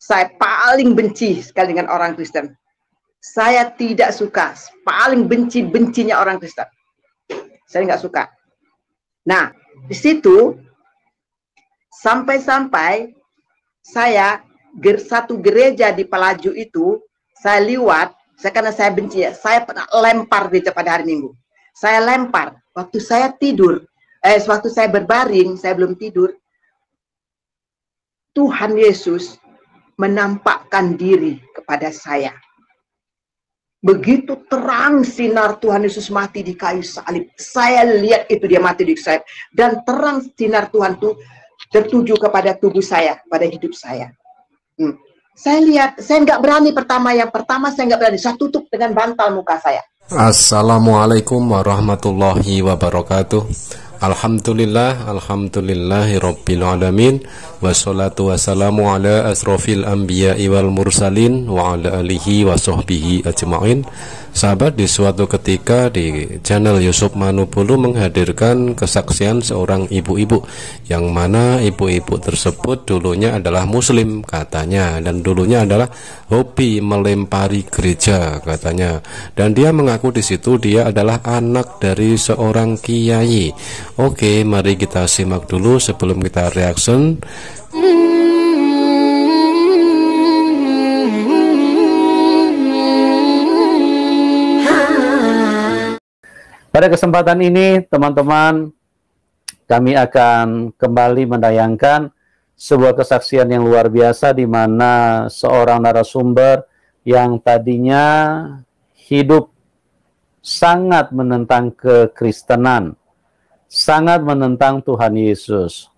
Saya paling benci sekali dengan orang Kristen. Saya tidak suka, paling benci-bencinya orang Kristen. Saya nggak suka. Nah, di situ sampai-sampai saya satu gereja di Pelaju itu, saya liwat, karena saya benci ya, saya pernah lempar dia pada hari Minggu. Saya lempar, waktu saya tidur, waktu saya berbaring, saya belum tidur, Tuhan Yesus menampakkan diri kepada saya. Begitu terang sinar Tuhan Yesus mati di kayu salib. Saya lihat itu dia mati di salib. Dan terang sinar Tuhan itu tertuju kepada tubuh saya, pada hidup saya. Saya lihat, saya nggak berani yang pertama saya nggak berani. Saya tutup dengan bantal muka saya. Assalamualaikum warahmatullahi wabarakatuh. Alhamdulillahi rabbil alamin. Wassalatu wassalamu ala asrofil anbiya'i wal mursalin wa ala alihi wa sahbihi ajma'in. Sahabat, di suatu ketika di channel Yusuf Manupulu menghadirkan kesaksian seorang ibu-ibu, yang mana ibu-ibu tersebut dulunya adalah muslim katanya, dan dulunya adalah hobi melempari gereja katanya, dan dia mengaku di situ dia adalah anak dari seorang kiai. Oke, mari kita simak dulu sebelum kita reaction. Pada kesempatan ini, teman-teman, kami akan kembali menayangkan sebuah kesaksian yang luar biasa di mana seorang narasumber yang tadinya hidup sangat menentang kekristenan, sangat menentang Tuhan Yesus.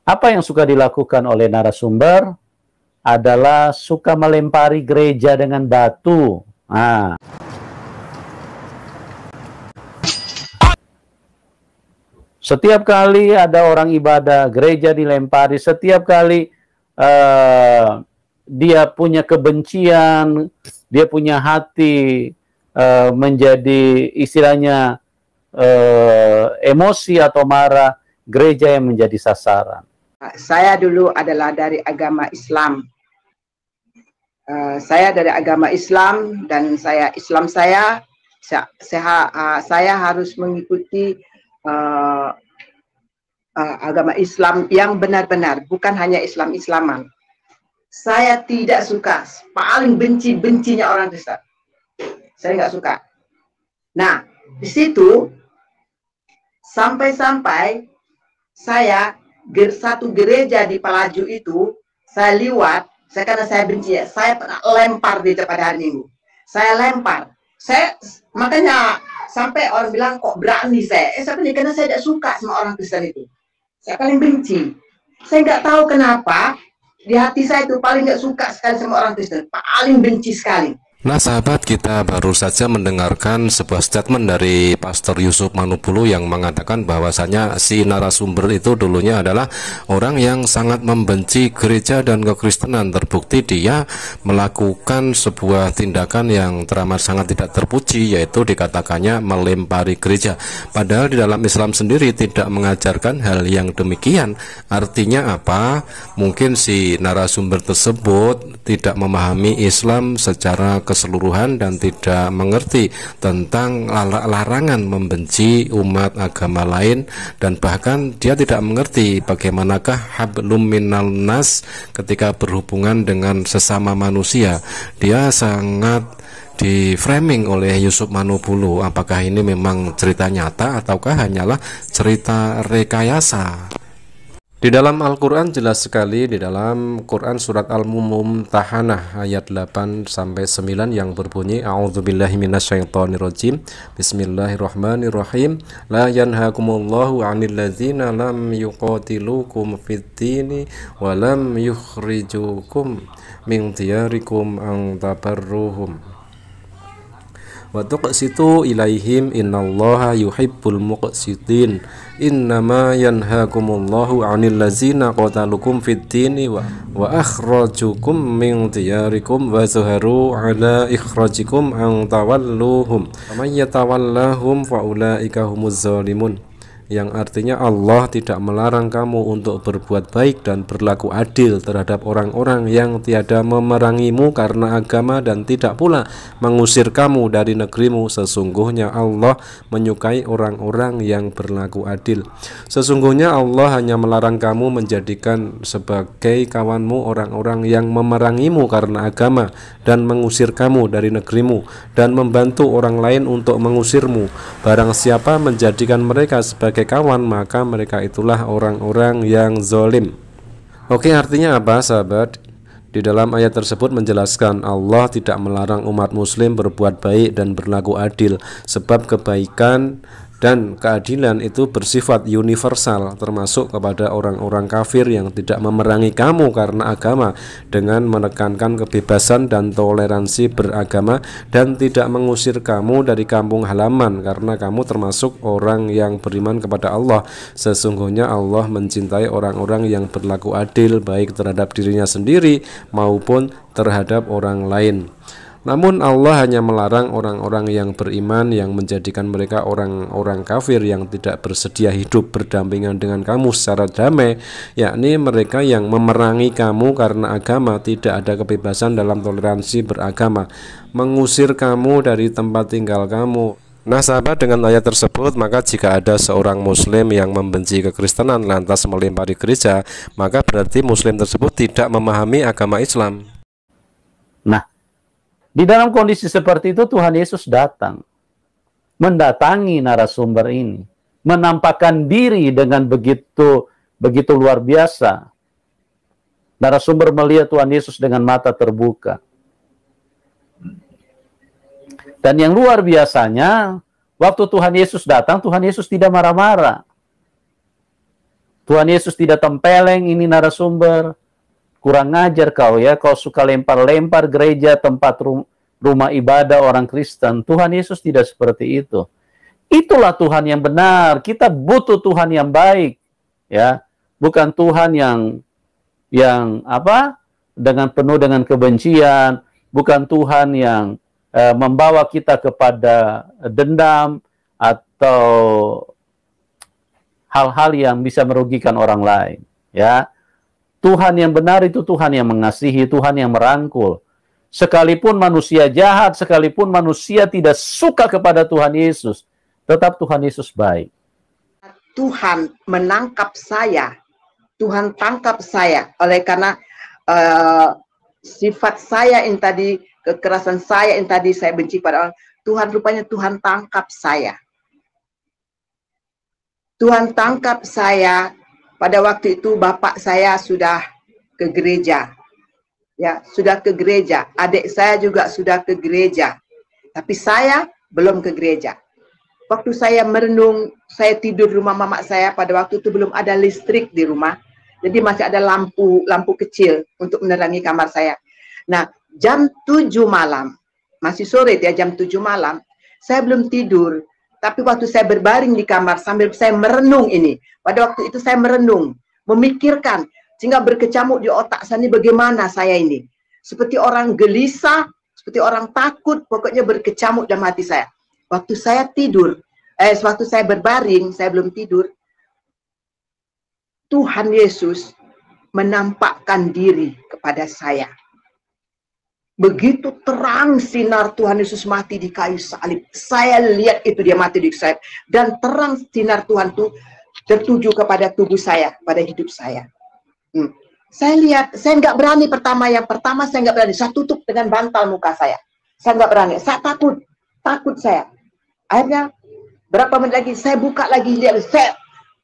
Apa yang suka dilakukan oleh narasumber adalah suka melempari gereja dengan batu. Setiap kali ada orang ibadah, gereja dilempari. Setiap kali dia punya kebencian, dia punya hati menjadi istilahnya emosi atau marah, gereja yang menjadi sasaran. Saya dulu adalah dari agama Islam. Saya dari agama Islam dan saya harus mengikuti agama Islam yang benar-benar, bukan hanya Islam-Islaman. Saya tidak suka, paling benci-bencinya orang Kristen. Saya nggak suka. Nah, di situ sampai-sampai saya satu gereja di Pelaju itu, saya liwat, karena saya benci ya, saya pernah lempar dia pada hari Minggu. Saya lempar. Makanya sampai orang bilang kok berani saya. Karena saya tidak suka sama orang Kristen itu. Saya paling benci. Saya nggak tahu kenapa di hati saya itu paling nggak suka sekali sama orang Kristen. Paling benci sekali. Nah sahabat, kita baru saja mendengarkan sebuah statement dari Pastor Yusuf Manupulu yang mengatakan bahwasanya si narasumber itu dulunya adalah orang yang sangat membenci gereja dan kekristenan. Terbukti dia melakukan sebuah tindakan yang teramat sangat tidak terpuji, yaitu dikatakannya melempari gereja. Padahal di dalam Islam sendiri tidak mengajarkan hal yang demikian. Artinya apa? Mungkin si narasumber tersebut tidak memahami Islam secara keseluruhan dan tidak mengerti tentang larangan membenci umat agama lain, dan bahkan dia tidak mengerti bagaimanakah hablum minal nas ketika berhubungan dengan sesama manusia. Dia sangat di framing oleh Yusuf Manupulu. Apakah ini memang cerita nyata ataukah hanyalah cerita rekayasa? Di dalam Al-Quran jelas sekali, di dalam Quran surat Al-Mumtahanah ayat 8-9 yang berbunyi, A'udzubillahi minasyaitonirrajim, Bismillahirrahmanirrahim, La yanhakumullahu 'anil ladzina lam yuqatilukum fid-dini wa lam yukhrijukum min diyarikum an tabarruhum wa tuqsitu ilaihim innallaha yuhibbul muqsitin. Innama yanhakumullahu 'anil ladzina qatalukum fid dini wa akhrajukum min diyarikum wa zaharu 'ala ikhrajikum an tawalluhum. Faman yatawallahum fa ulaika humuz zalimun. yang artinya Allah tidak melarang kamu untuk berbuat baik dan berlaku adil terhadap orang-orang yang tiada memerangimu karena agama dan tidak pula mengusir kamu dari negerimu. Sesungguhnya Allah menyukai orang-orang yang berlaku adil. Sesungguhnya Allah hanya melarang kamu menjadikan sebagai kawanmu orang-orang yang memerangimu karena agama dan mengusir kamu dari negerimu dan membantu orang lain untuk mengusirmu. Barang siapa menjadikan mereka sebagai kawan, maka mereka itulah orang-orang yang zalim. Oke, artinya apa, sahabat? Di dalam ayat tersebut menjelaskan Allah tidak melarang umat muslim berbuat baik dan berlaku adil, sebab kebaikan dan keadilan itu bersifat universal, termasuk kepada orang-orang kafir yang tidak memerangi kamu karena agama, dengan menekankan kebebasan dan toleransi beragama, dan tidak mengusir kamu dari kampung halaman karena kamu termasuk orang yang beriman kepada Allah. Sesungguhnya Allah mencintai orang-orang yang berlaku adil, baik terhadap dirinya sendiri maupun terhadap orang lain. Namun Allah hanya melarang orang-orang yang beriman yang menjadikan mereka orang-orang kafir yang tidak bersedia hidup berdampingan dengan kamu secara damai, yakni mereka yang memerangi kamu karena agama, tidak ada kebebasan dalam toleransi beragama, mengusir kamu dari tempat tinggal kamu. Nah, sahabat, dengan ayat tersebut, maka jika ada seorang muslim yang membenci kekristenan lantas melempari gereja, maka berarti muslim tersebut tidak memahami agama Islam. Nah, di dalam kondisi seperti itu Tuhan Yesus datang, mendatangi narasumber ini, menampakkan diri dengan begitu luar biasa. Narasumber melihat Tuhan Yesus dengan mata terbuka. Dan yang luar biasanya, waktu Tuhan Yesus datang, Tuhan Yesus tidak marah-marah. Tuhan Yesus tidak tempeleng ini narasumber. Kurang ngajar kau ya, kau suka lempar-lempar gereja, tempat rumah ibadah orang Kristen. Tuhan Yesus tidak seperti itu. Itulah Tuhan yang benar. Kita butuh Tuhan yang baik, ya, bukan Tuhan yang apa? Dengan penuh dengan kebencian, bukan Tuhan yang membawa kita kepada dendam atau hal-hal yang bisa merugikan orang lain, ya. Tuhan yang benar itu Tuhan yang mengasihi, Tuhan yang merangkul. Sekalipun manusia jahat, sekalipun manusia tidak suka kepada Tuhan Yesus, tetap Tuhan Yesus baik. Tuhan menangkap saya, Tuhan tangkap saya, oleh karena sifat saya yang tadi, kekerasan saya yang tadi saya benci pada orang, Tuhan rupanya Tuhan tangkap saya. Tuhan tangkap saya. Pada waktu itu bapak saya sudah ke gereja, ya, sudah ke gereja. Adik saya juga sudah ke gereja, tapi saya belum ke gereja. Waktu saya merenung, saya tidur di rumah mama saya. Pada waktu itu belum ada listrik di rumah, jadi masih ada lampu kecil untuk menerangi kamar saya. Nah, jam 7 malam, masih sore ya, jam 7 malam, saya belum tidur. Tapi waktu saya berbaring di kamar sambil saya merenung ini, pada waktu itu saya merenung, memikirkan, sehingga berkecamuk di otak saya ini, bagaimana saya ini. Seperti orang gelisah, seperti orang takut, pokoknya berkecamuk dalam hati saya. Waktu saya tidur, waktu saya berbaring, saya belum tidur, Tuhan Yesus menampakkan diri kepada saya. Begitu terang sinar Tuhan Yesus mati di kayu salib. Saya lihat itu dia mati di kayu salib. Dan terang sinar Tuhan itu tertuju kepada tubuh saya, pada hidup saya. Saya lihat, saya nggak berani yang pertama saya nggak berani. Saya tutup dengan bantal muka saya. Saya nggak berani, saya takut saya. Akhirnya berapa menit lagi, saya buka lagi, lihat,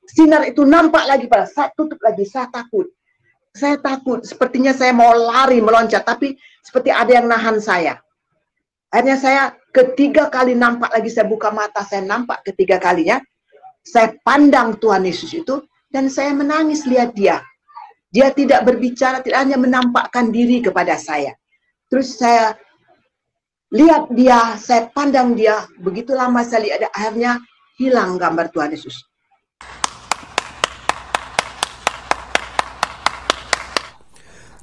sinar itu nampak lagi, saya tutup lagi, saya takut. Saya takut, sepertinya saya mau lari, meloncat, tapi seperti ada yang nahan saya. Akhirnya saya ketiga kali nampak lagi, saya buka mata, saya nampak ketiga kalinya, saya pandang Tuhan Yesus itu, dan saya menangis lihat dia. Dia tidak berbicara, tidak hanya menampakkan diri kepada saya. Terus saya lihat dia, saya pandang dia, begitu lama saya lihat, akhirnya hilang gambar Tuhan Yesus.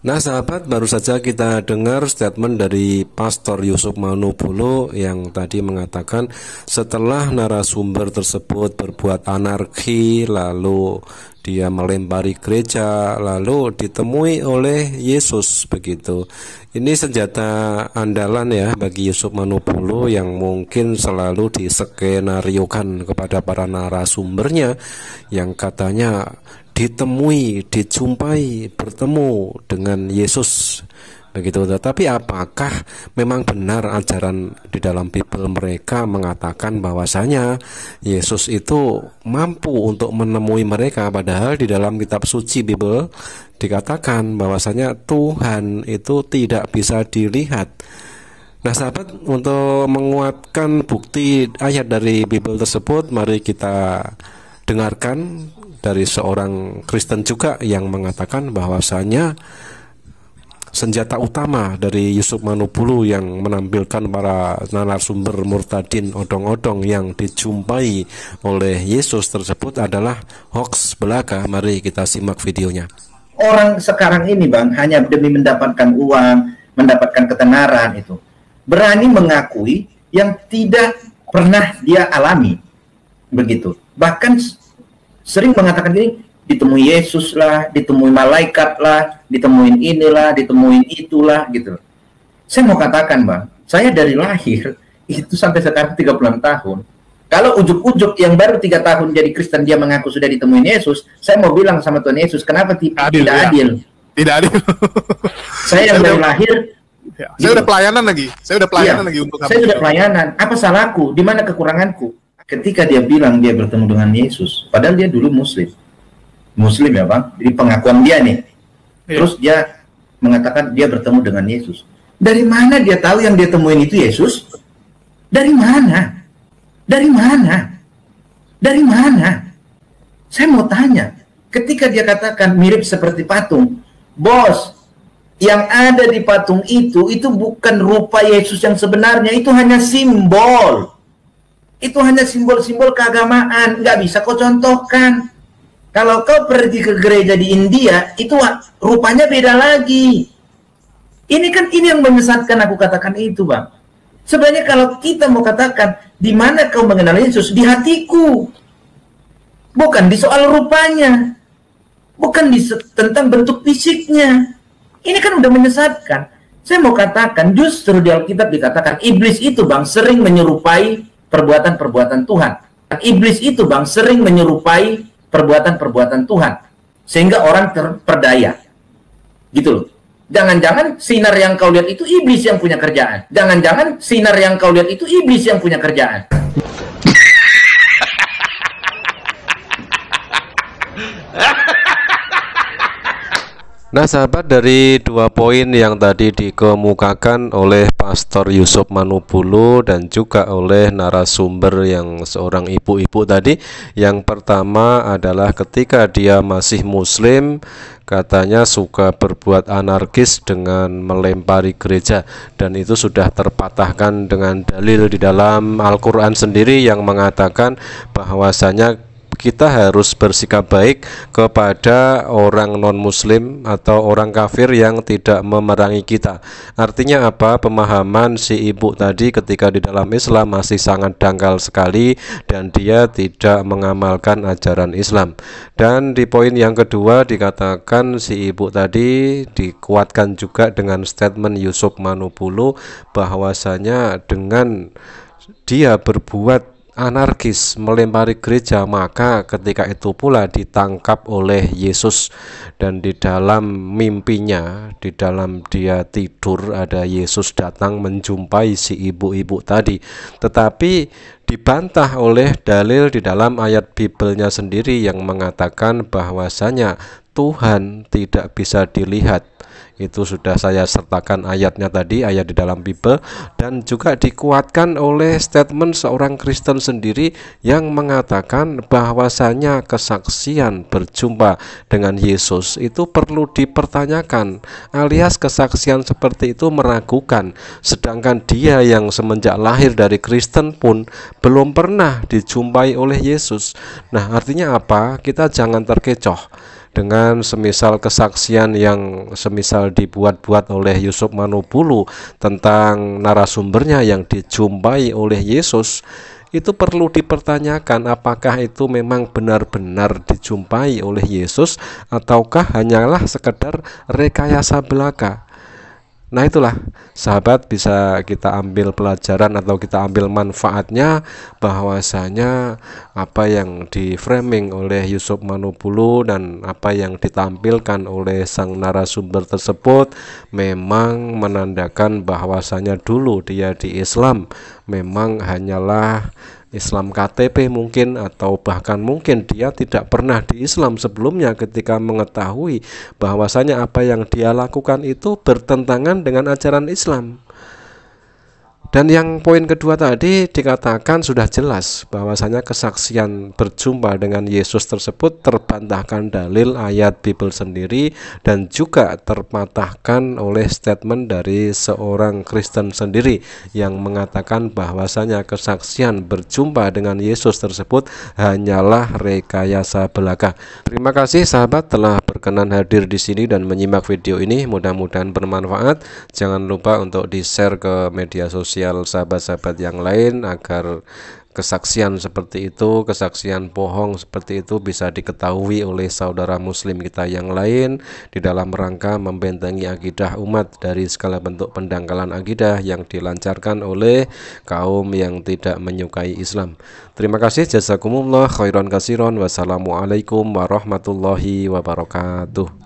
Nah sahabat, baru saja kita dengar statement dari Pastor Yusuf Manupulu yang tadi mengatakan setelah narasumber tersebut berbuat anarki, lalu dia melempari gereja, lalu ditemui oleh Yesus begitu. Ini senjata andalan ya bagi Yusuf Manupulu yang mungkin selalu diskenariokan kepada para narasumbernya yang katanya ditemui, dijumpai, bertemu dengan Yesus begitu. Tetapi apakah memang benar ajaran di dalam Bible mereka mengatakan bahwasanya Yesus itu mampu untuk menemui mereka, padahal di dalam kitab suci Bible dikatakan bahwasanya Tuhan itu tidak bisa dilihat. Nah sahabat, untuk menguatkan bukti ayat dari Bible tersebut, mari kita dengarkan dari seorang Kristen juga yang mengatakan bahwasanya senjata utama dari Yusuf Manupulu yang menampilkan para narasumber murtadin odong-odong yang dijumpai oleh Yesus tersebut adalah hoax belaka. Mari kita simak videonya. Orang sekarang ini Bang, hanya demi mendapatkan uang, mendapatkan ketenaran itu, berani mengakui yang tidak pernah dia alami. Begitu. Bahkan sering mengatakan gini, ditemui Yesus lah, ditemui malaikat lah, ditemuin inilah, ditemuin itulah gitu. Saya mau katakan Bang, saya dari lahir itu sampai sekarang 36 tahun. Kalau ujuk-ujuk yang baru 3 tahun jadi Kristen dia mengaku sudah ditemuin Yesus, saya mau bilang sama Tuhan Yesus, kenapa tidak adil? Tidak adil. Saya yang dari lahir ya, saya udah pelayanan lagi. Saya udah pelayanan lagi untuk saya sudah pelayanan. Apa salahku? Di mana kekuranganku? Ketika dia bilang dia bertemu dengan Yesus, padahal dia dulu Muslim ya Bang, jadi pengakuan dia nih. Terus dia mengatakan dia bertemu dengan Yesus. Dari mana dia tahu yang dia temuin itu Yesus? Dari mana? Dari mana? Dari mana? Saya mau tanya, ketika dia katakan mirip seperti patung, bos, yang ada di patung itu bukan rupa Yesus yang sebenarnya, itu hanya simbol. Itu hanya simbol-simbol keagamaan, nggak bisa kau contohkan. Kalau kau pergi ke gereja di India, itu rupanya beda lagi. Ini yang menyesatkan aku katakan itu Bang. Sebenarnya kalau kita mau katakan, di mana kau mengenal Yesus? Di hatiku. Bukan di soal rupanya. Bukan tentang bentuk fisiknya. Ini kan udah menyesatkan. Saya mau katakan, justru di Alkitab dikatakan, iblis itu Bang sering menyerupai perbuatan-perbuatan Tuhan. Iblis itu Bang sering menyerupai perbuatan-perbuatan Tuhan. Sehingga orang terperdaya. Gitu loh. Jangan-jangan sinar yang kau lihat itu iblis yang punya kerjaan. Jangan-jangan sinar yang kau lihat itu iblis yang punya kerjaan. Nah sahabat, dari 2 poin yang tadi dikemukakan oleh Pastor Yusuf Manupulu dan juga oleh narasumber yang seorang ibu-ibu tadi, yang pertama adalah ketika dia masih Muslim, katanya suka berbuat anarkis dengan melempari gereja, dan itu sudah terpatahkan dengan dalil di dalam Al-Quran sendiri yang mengatakan bahwasanya kita harus bersikap baik kepada orang non-muslim atau orang kafir yang tidak memerangi kita. Artinya apa? Pemahaman si ibu tadi ketika di dalam Islam masih sangat dangkal sekali dan dia tidak mengamalkan ajaran Islam. Dan di poin yang kedua dikatakan si ibu tadi dikuatkan juga dengan statement Yusuf Manupulu bahwasanya dengan dia berbuat anarkis melempari gereja, maka ketika itu pula ditangkap oleh Yesus, dan di dalam mimpinya, di dalam dia tidur, ada Yesus datang menjumpai si ibu-ibu tadi. Tetapi dibantah oleh dalil di dalam ayat Biblenya sendiri yang mengatakan bahwasanya Tuhan tidak bisa dilihat. Itu sudah saya sertakan ayatnya tadi, ayat di dalam Bible, dan juga dikuatkan oleh statement seorang Kristen sendiri yang mengatakan bahwasanya kesaksian berjumpa dengan Yesus itu perlu dipertanyakan, alias kesaksian seperti itu meragukan, sedangkan dia yang semenjak lahir dari Kristen pun belum pernah dijumpai oleh Yesus. Nah, artinya apa? Kita jangan terkecoh dengan semisal kesaksian yang semisal dibuat-buat oleh Yusuf Manupulu tentang narasumbernya yang dijumpai oleh Yesus, itu perlu dipertanyakan apakah itu memang benar-benar dijumpai oleh Yesus ataukah hanyalah sekedar rekayasa belaka. Nah itulah sahabat, bisa kita ambil pelajaran atau kita ambil manfaatnya bahwasanya apa yang di framing oleh Yusuf Manupulu dan apa yang ditampilkan oleh sang narasumber tersebut memang menandakan bahwasanya dulu dia di Islam memang hanyalah Islam KTP mungkin, atau bahkan mungkin dia tidak pernah di Islam sebelumnya ketika mengetahui bahwasanya apa yang dia lakukan itu bertentangan dengan ajaran Islam. Dan yang poin kedua tadi dikatakan sudah jelas bahwasanya kesaksian berjumpa dengan Yesus tersebut terbantahkan dalil ayat Bible sendiri dan juga terpatahkan oleh statement dari seorang Kristen sendiri yang mengatakan bahwasanya kesaksian berjumpa dengan Yesus tersebut hanyalah rekayasa belaka. Terima kasih sahabat telah berkenan hadir di sini dan menyimak video ini, mudah-mudahan bermanfaat. Jangan lupa untuk di-share ke media sosial sahabat-sahabat yang lain agar kesaksian seperti itu, kesaksian bohong seperti itu bisa diketahui oleh saudara muslim kita yang lain di dalam rangka membentengi akidah umat dari segala bentuk pendangkalan akidah yang dilancarkan oleh kaum yang tidak menyukai Islam. Terima kasih, jazakumullah khairan katsiran. Wassalamualaikum warahmatullahi wabarakatuh.